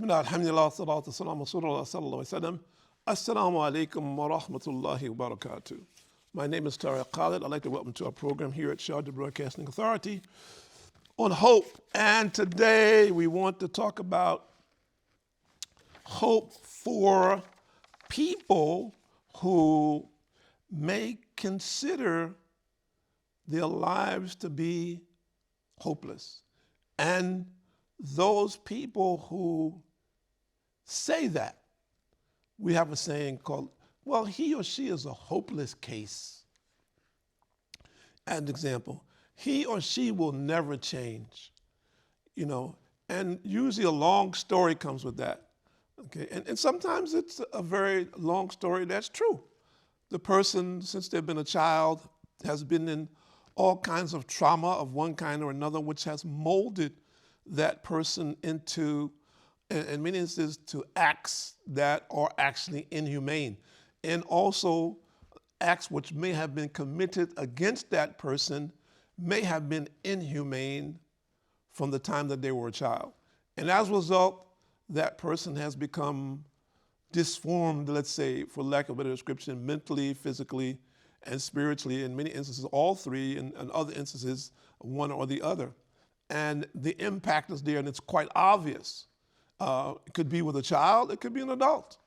Bismillah, alhamdulillah, salatu wassalamu ala sallallahu alayhi wa sallam. Assalamu alaikum wa rahmatullahi wa barakatuh. My name is Tariq Khalid. I'd like to welcome to our program here at Sharjah Broadcasting Authority on hope. And today we want to talk about hope for people who may consider their lives to be hopeless. And those people who say that, we have a saying called, well, he or she is a hopeless case. As an example, he or she will never change, and usually a long story comes with that. Okay, and sometimes it's a very long story that's true. The person, since they've been a child, has been in all kinds of trauma of one kind or another, which has molded that person into, in many instances, to acts that are actually inhumane, and also acts which may have been committed against that person may have been inhumane from the time that they were a child. And as a result, that person has become disformed, let's say, for lack of a better description, mentally, physically, and spiritually, in many instances, all three, and in other instances, one or the other. And the impact is there, and it's quite obvious. It could be with a child, it could be an adult.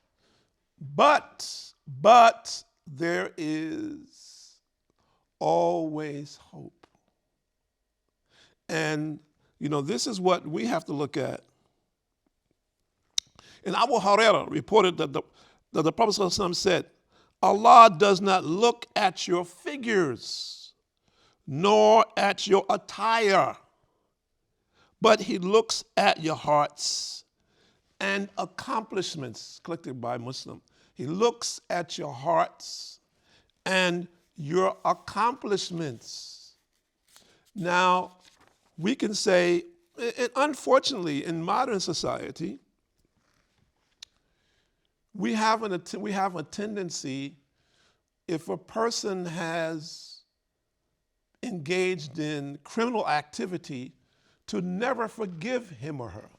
But there is always hope. And, this is what we have to look at. And Abu Hurairah reported that the Prophet ﷺ said, Allah does not look at your figures, nor at your attire, but he looks at your hearts and accomplishments, collected by Muslim. He looks at your hearts and your accomplishments. Now, we can say, unfortunately, in modern society, we have a tendency, if a person has engaged in criminal activity, to never forgive him or her.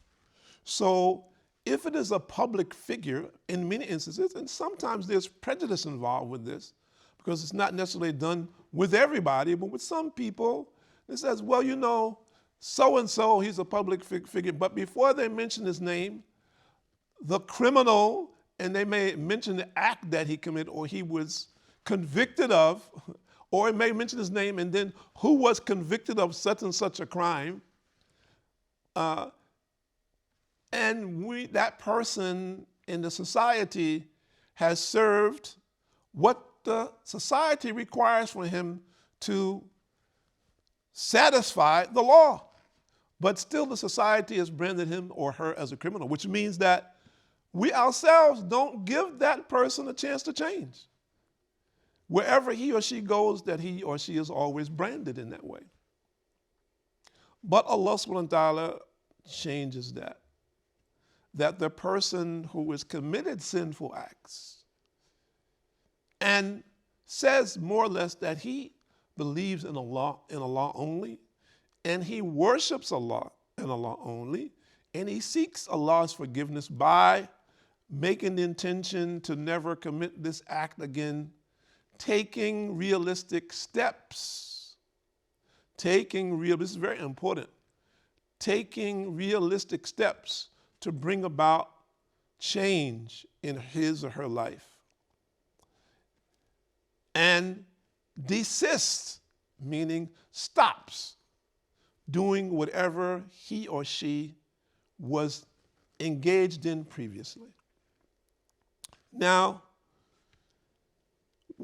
So if it is a public figure, in many instances, and sometimes there's prejudice involved with this, because it's not necessarily done with everybody, but with some people, it says, well, so-and-so, he's a public figure, but before they mention his name, the criminal, and they may mention the act that he committed or he was convicted of, or it may mention his name and then who was convicted of such and such a crime, and that person in the society has served what the society requires for him to satisfy the law. But still the society has branded him or her as a criminal, which means that we ourselves don't give that person a chance to change. Wherever he or she goes, that he or she is always branded in that way. But Allah subhanahu wa ta'ala changes that. That the person who has committed sinful acts and says more or less that he believes in Allah only, and he worships Allah and Allah only, and he seeks Allah's forgiveness by making the intention to never commit this act again, taking realistic steps, this is very important, taking realistic steps to bring about change in his or her life. And desist, meaning stops doing whatever he or she was engaged in previously. Now,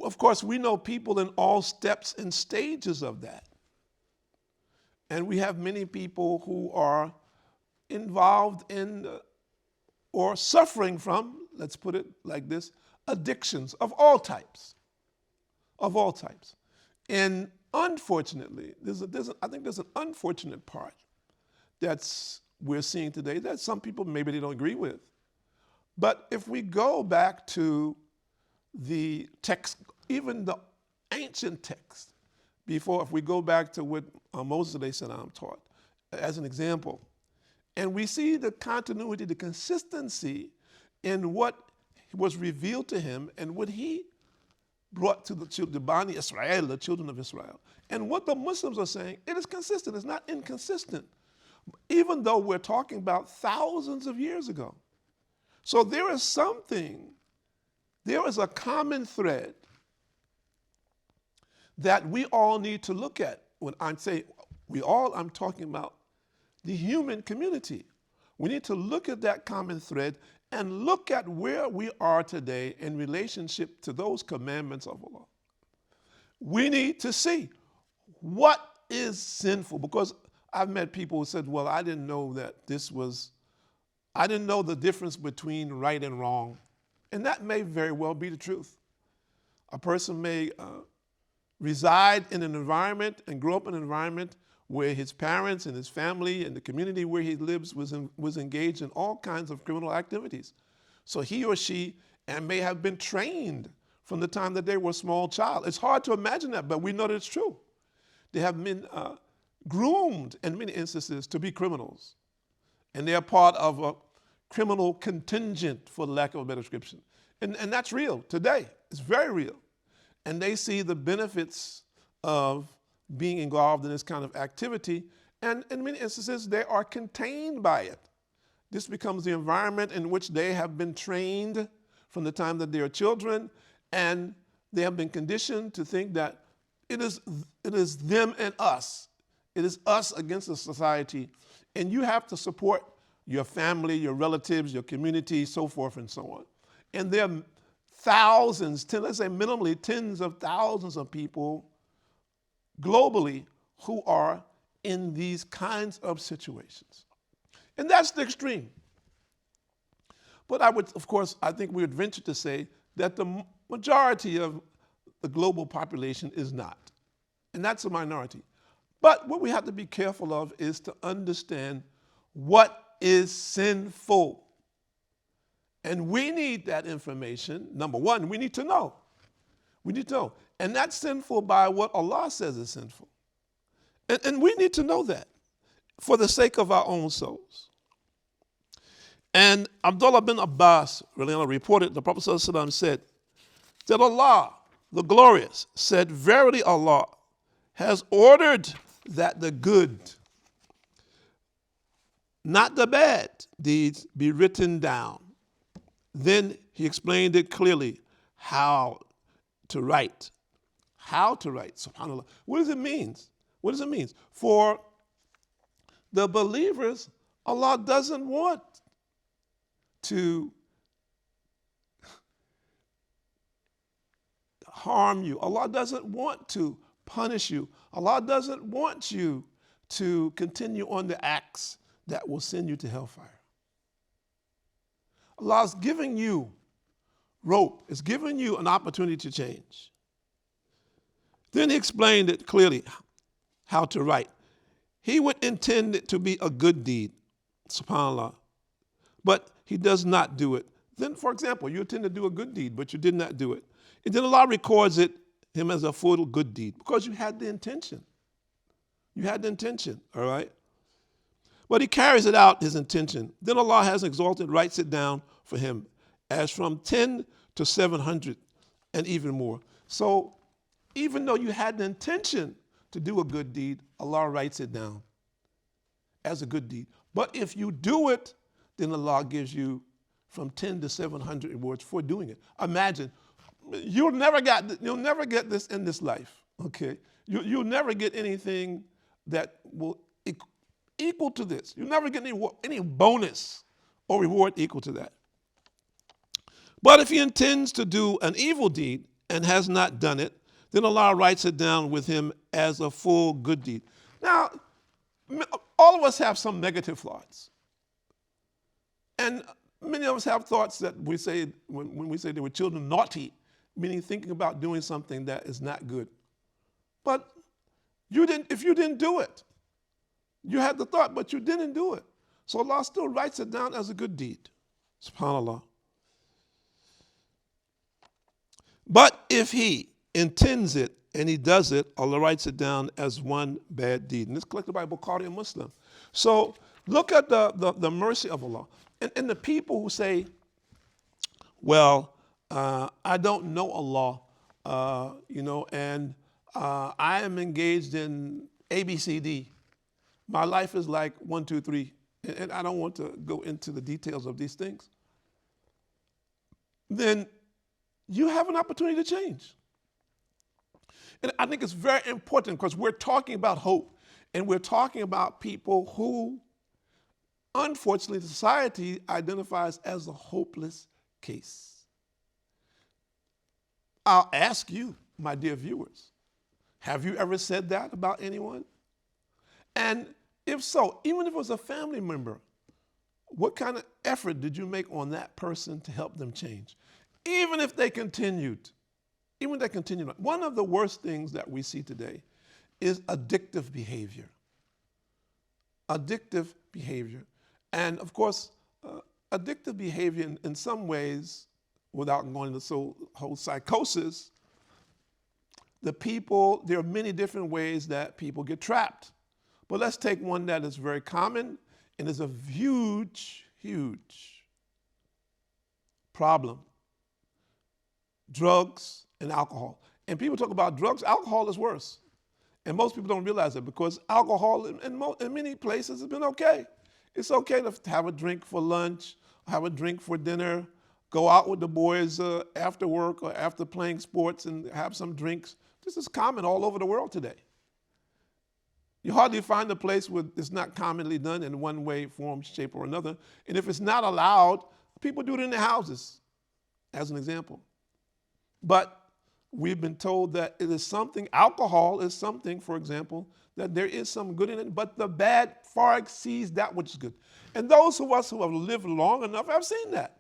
of course, we know people in all steps and stages of that. And we have many people who are involved in or suffering from, let's put it like this, addictions of all types. Of all types. And unfortunately, I think there's an unfortunate part we're seeing today that some people maybe they don't agree with. But if we go back to the text, even the ancient text, if we go back to what Moses ﷺ taught, as an example, And we see the continuity, the consistency in what was revealed to him and what he brought to the children, the Bani Israel, the children of Israel. And what the Muslims are saying, it is consistent. It's not inconsistent, even though we're talking about thousands of years ago. So there is something, there is a common thread that we all need to look at. When I say we all, I'm talking about the human community. We need to look at that common thread and look at where we are today in relationship to those commandments of Allah. We need to see what is sinful, because I've met people who said, well, I didn't know that I didn't know the difference between right and wrong. And that may very well be the truth. A person may reside in an environment and grow up in an environment where his parents and his family and the community where he lives was engaged in all kinds of criminal activities. So he or she may have been trained from the time that they were a small child. It's hard to imagine that, but we know that it's true. They have been groomed in many instances to be criminals. And they're part of a criminal contingent, for the lack of a better description. And that's real today. It's very real. And they see the benefits of being involved in this kind of activity, and in many instances, they are contained by it. This becomes the environment in which they have been trained from the time that they are children, and they have been conditioned to think that it is them and us. It is us against the society, and you have to support your family, your relatives, your community, so forth and so on. And there are thousands, let's say minimally tens of thousands of people globally who are in these kinds of situations. And that's the extreme. But I think we would venture to say that the majority of the global population is not. And that's a minority. But what we have to be careful of is to understand what is sinful. And we need that information. Number one, we need to know. We need to know. And that's sinful by what Allah says is sinful. And we need to know that for the sake of our own souls. And Abdullah bin Abbas reported, the Prophet ﷺ said that Allah, the glorious, said, verily Allah has ordered that the good, not the bad deeds, be written down. Then he explained it clearly, how to write. How to write, subhanAllah. What does it mean? What does it mean? For the believers, Allah doesn't want to harm you. Allah doesn't want to punish you. Allah doesn't want you to continue on the acts that will send you to hellfire. Allah is giving you rope. It's giving you an opportunity to change. Then he explained it clearly, how to write. He would intend it to be a good deed, subhanAllah, but he does not do it. Then, for example, you intend to do a good deed, but you did not do it. And then Allah records him as a full good deed because you had the intention. You had the intention, all right? But he carries it out, his intention. Then Allah has exalted, writes it down for him as from 10 to 700 and even more. So even though you had the intention to do a good deed, Allah writes it down as a good deed. But if you do it, then Allah gives you from 10 to 700 rewards for doing it. Imagine, you'll never get this in this life, okay? You'll never get anything that will equal to this. You'll never get any bonus or reward equal to that. But if he intends to do an evil deed and has not done it, then Allah writes it down with him as a full good deed. Now, all of us have some negative thoughts. And many of us have thoughts that we say, when we say they were children, naughty, meaning thinking about doing something that is not good. But if you didn't do it, you had the thought, but you didn't do it. So Allah still writes it down as a good deed. SubhanAllah. But if he intends it and he does it, Allah writes it down as one bad deed. And this is collected by Bukhari and Muslim. So Look at the mercy of Allah. And the people who say, well, I don't know Allah, and I am engaged in ABCD. My life is like 1, 2, 3, and I don't want to go into the details of these things. Then you have an opportunity to change. And I think it's very important because we're talking about hope, and we're talking about people who, unfortunately, society identifies as a hopeless case. I'll ask you, my dear viewers, have you ever said that about anyone? And if so, even if it was a family member, what kind of effort did you make on that person to help them change? Even if they continued. One of the worst things that we see today is addictive behavior. Addictive behavior. And of course, addictive behavior in some ways, without going into the whole psychosis, there are many different ways that people get trapped. But let's take one that is very common and is a huge, huge problem. Drugs and alcohol. And people talk about drugs, alcohol is worse. And most people don't realize it because alcohol in many places has been okay. It's okay to have a drink for lunch, have a drink for dinner, go out with the boys after work or after playing sports and have some drinks. This is common all over the world today. You hardly find a place where it's not commonly done in one way, form, shape, or another. And if it's not allowed, people do it in their houses, as an example. But we've been told that it is something, alcohol is something, for example, that there is some good in it, but the bad far exceeds that which is good. And those of us who have lived long enough have seen that.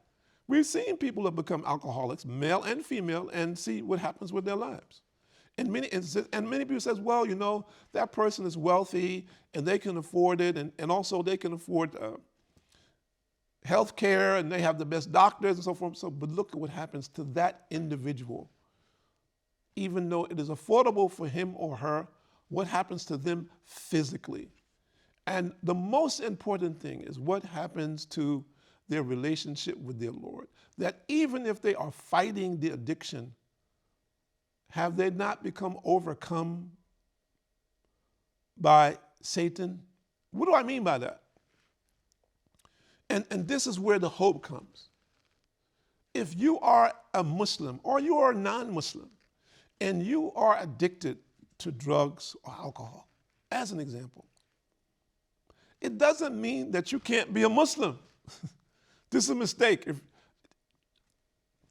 We've seen people have become alcoholics, male and female, and see what happens with their lives. And many people say, well, that person is wealthy and they can afford it, and also they can afford health care and they have the best doctors and so forth. But look at what happens to that individual. Even though it is affordable for him or her, what happens to them physically? And the most important thing is what happens to their relationship with their Lord. That even if they are fighting the addiction, have they not become overcome by Satan? What do I mean by that? And this is where the hope comes. If you are a Muslim or you are a non-Muslim and you are addicted to drugs or alcohol, as an example, it doesn't mean that you can't be a Muslim. This is a mistake.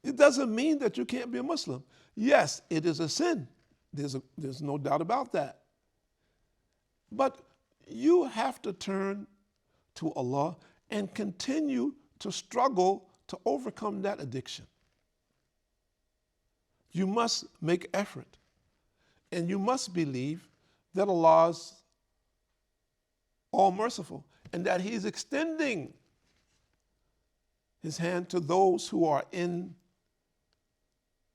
It doesn't mean that you can't be a Muslim. Yes, it is a sin. There's no doubt about that. But you have to turn to Allah and continue to struggle to overcome that addiction. You must make effort. And you must believe that Allah is all merciful and that He's extending His hand to those who are in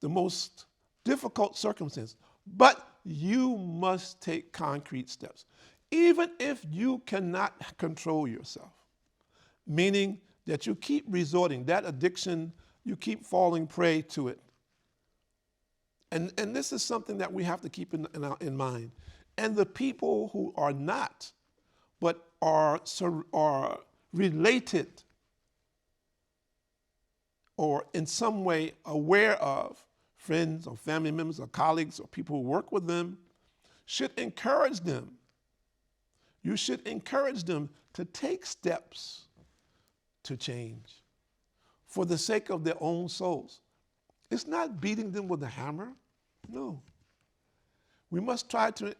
the most difficult circumstances. But you must take concrete steps. Even if you cannot control yourself, meaning that you keep resorting, that addiction, you keep falling prey to it. And this is something that we have to keep in mind. And the people who are not, but are related or in some way aware of friends or family members or colleagues or people who work with them, should encourage them. You should encourage them to take steps to change for the sake of their own souls. It's not beating them with a hammer. No. We must try to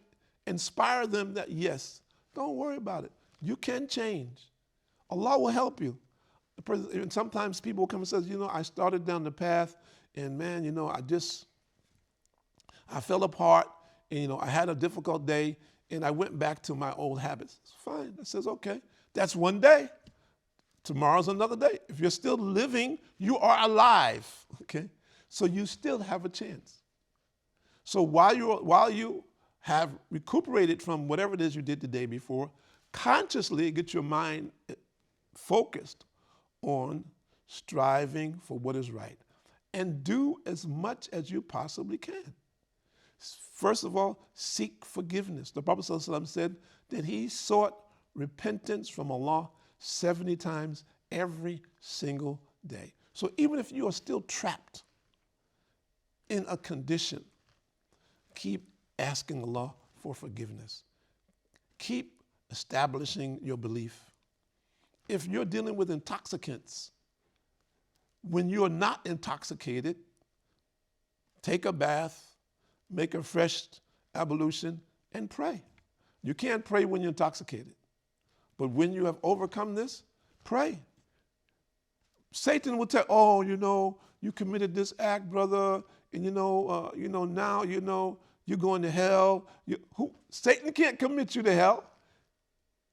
inspire them that, yes, don't worry about it. You can change. Allah will help you. And sometimes people come and say, I started down the path and man, I fell apart and, I had a difficult day and I went back to my old habits. It's fine. I says, okay, that's one day. Tomorrow's another day. If you're still living, you are alive, okay? So you still have a chance. So while you have recuperated from whatever it is you did the day before, consciously get your mind focused on striving for what is right and do as much as you possibly can. First of all, seek forgiveness. The Prophet ﷺ said that he sought repentance from Allah 70 times every single day. So even if you are still trapped in a condition, keep asking Allah for forgiveness. Keep establishing your belief. If you're dealing with intoxicants, when you're not intoxicated, take a bath, make a fresh ablution, and pray. You can't pray when you're intoxicated. But when you have overcome this, pray. Satan will tell, oh, you committed this act, brother, and now, you're going to hell. Satan can't commit you to hell.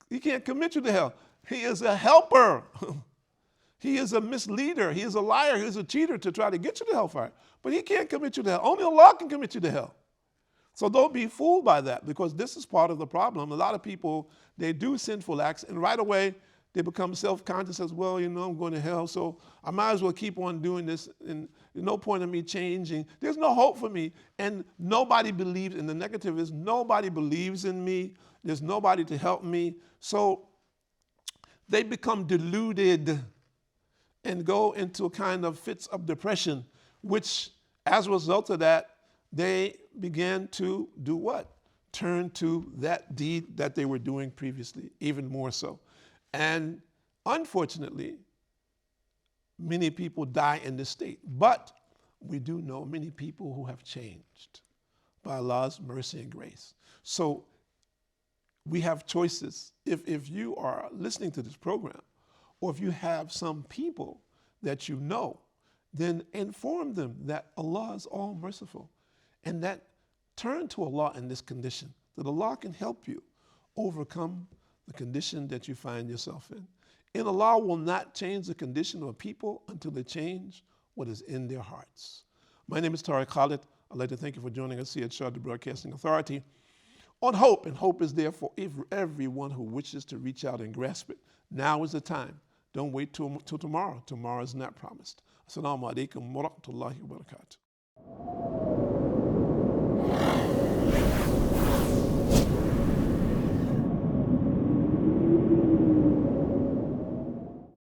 He can't commit you to hell. He is a helper. He is a misleader. He is a liar. He is a cheater to try to get you to hellfire. But he can't commit you to hell. Only Allah can commit you to hell. So don't be fooled by that, because this is part of the problem. A lot of people, they do sinful acts, and right away they become self-conscious as well. I'm going to hell, so I might as well keep on doing this, and there's no point in me changing. There's no hope for me, and nobody believes, and the negative is nobody believes in me. There's nobody to help me. So they become deluded and go into a kind of fits of depression, which as a result of that, they began to do what? Turn to that deed that they were doing previously, even more so. And unfortunately, many people die in this state. But we do know many people who have changed by Allah's mercy and grace. So we have choices. If you are listening to this program, or if you have some people that you know, then inform them that Allah is all merciful, and that turn to Allah in this condition, that Allah can help you overcome the condition that you find yourself in. And Allah will not change the condition of people until they change what is in their hearts. My name is Tariq Khalid. I'd like to thank you for joining us here at Sharjah Broadcasting Authority on Hope, and hope is there for everyone who wishes to reach out and grasp it. Now is the time. Don't wait till tomorrow. Tomorrow is not promised. Assalamu alaikum wa rahmatullahi wa barakatuh.